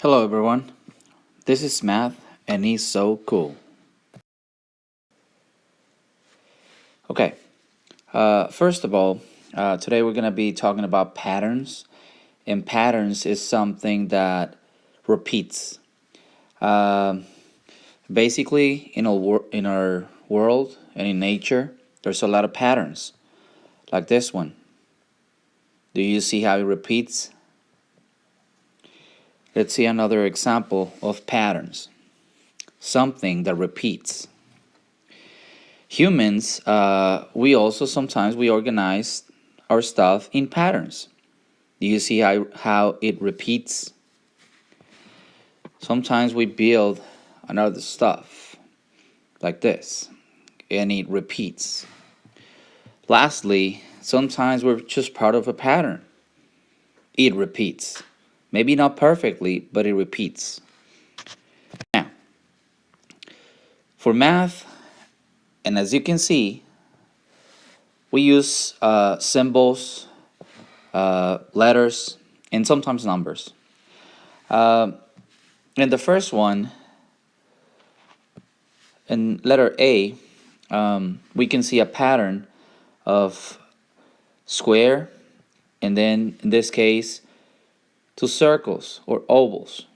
Hello everyone, this is Math and he's so cool. Okay, first of all, today we're going to be talking about patterns, and patterns is something that repeats. Um Basically, in our world and in nature, there's a lot of patterns, like this one. Do you see how it repeats? Let's see another example of patterns, something that repeats. Humans, we also sometimes we organize our stuff in patterns. Do you see how it repeats? Sometimes we build another stuff like this and it repeats. Lastly, sometimes we're just part of a pattern. It repeats. Maybe not perfectly, but it repeats. Now, for math, and as you can see, we use symbols, letters, and sometimes numbers. In the first one, in letter A, we can see a pattern of square, and then in this case, two circles or ovals,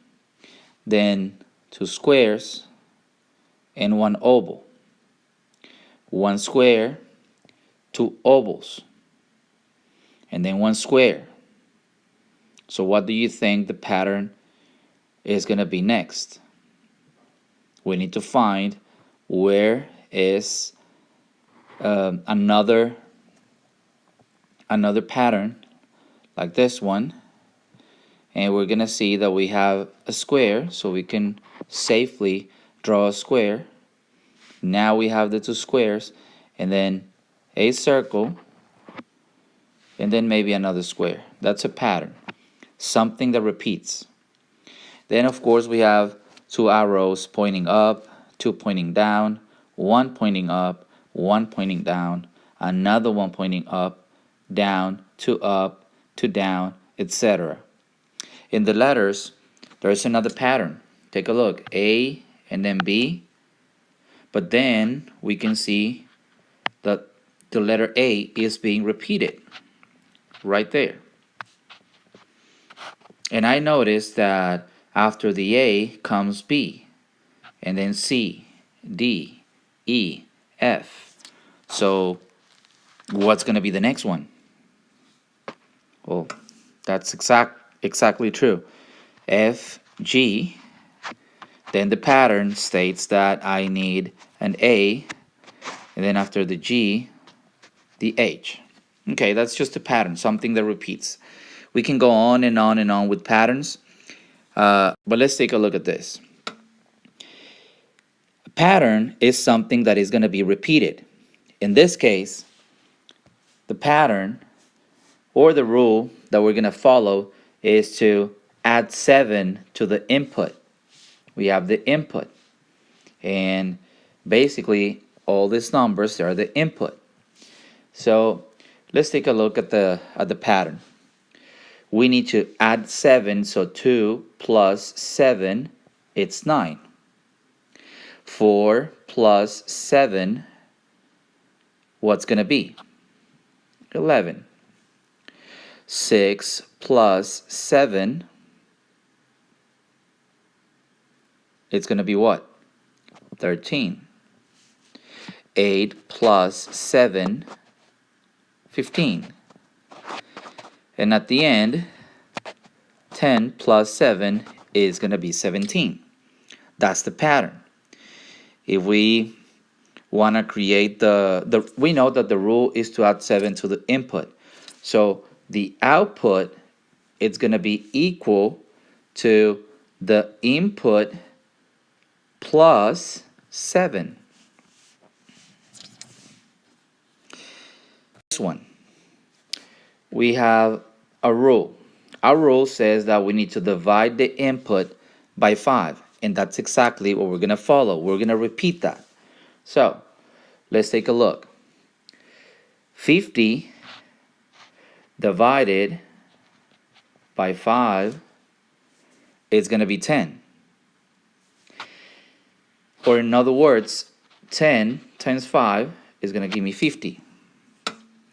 then two squares and one oval, one square, two ovals, and then one square. So what do you think the pattern is going to be next? We need to find where is another pattern like this one, and we're gonna see that we have a square, so we can safely draw a square. Now we have the two squares, and then a circle, and then maybe another square. That's a pattern, something that repeats. Then of course we have two arrows pointing up, two pointing down, one pointing up, one pointing down, another one pointing up, to down, etc. In the letters, there's another pattern. Take a look, A and then B, but then we can see that the letter A is being repeated right there. And I noticed that after the A comes B, and then C, D, E, F. So what's going to be the next one? Well, that's exactly true. F, G. Then the pattern states that I need an A, and then after the G, the H. Okay, that's just a pattern, something that repeats. We can go on and on and on with patterns, but let's take a look at this. A pattern is something that is going to be repeated. In this case, the pattern or the rule that we're going to follow is to add 7 to the input. We have the input, and basically all these numbers are the input. So let's take a look at the pattern. We need to add 7, so 2 plus 7, it's 9. 4 plus 7, what's going to be? 11. 6 plus 7, it's going to be what? 13. 8 plus 7, 15. And at the end, 10 plus 7 is going to be 17. That's the pattern. If we want to create we know that the rule is to add 7 to the input. So the output, it's going to be equal to the input plus 7. This one, we have a rule. Our rule says that we need to divide the input by 5, and that's exactly what we're going to follow. We're going to repeat that. So let's take a look. 50 divided by 5 it's going to be 10. Or in other words, 10 times 5 is going to give me 50.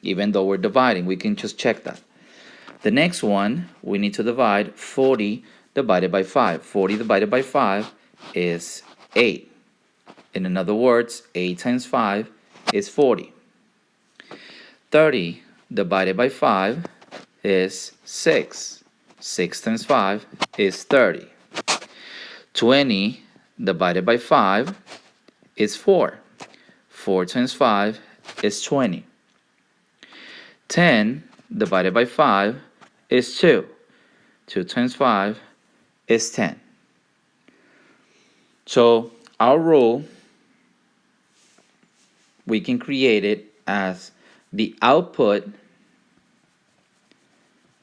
Even though we're dividing, we can just check that. The next one, we need to divide 40 divided by 5. 40 divided by 5 is 8. In other words, 8 times 5 is 40. 30 divided by 5 is 6. 6 times 5 is 30. 20 divided by 5 is 4. 4 times 5 is 20. 10 divided by 5 is 2. 2 times 5 is 10. So our rule, we can create it as the output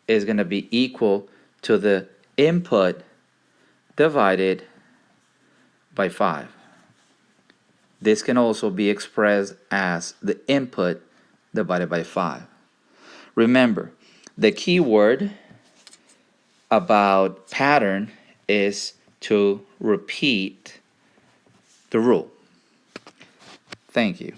is going to be equal to the input divided by 5. This can also be expressed as the input divided by 5. Remember, the key word about pattern is to repeat the rule. Thank you.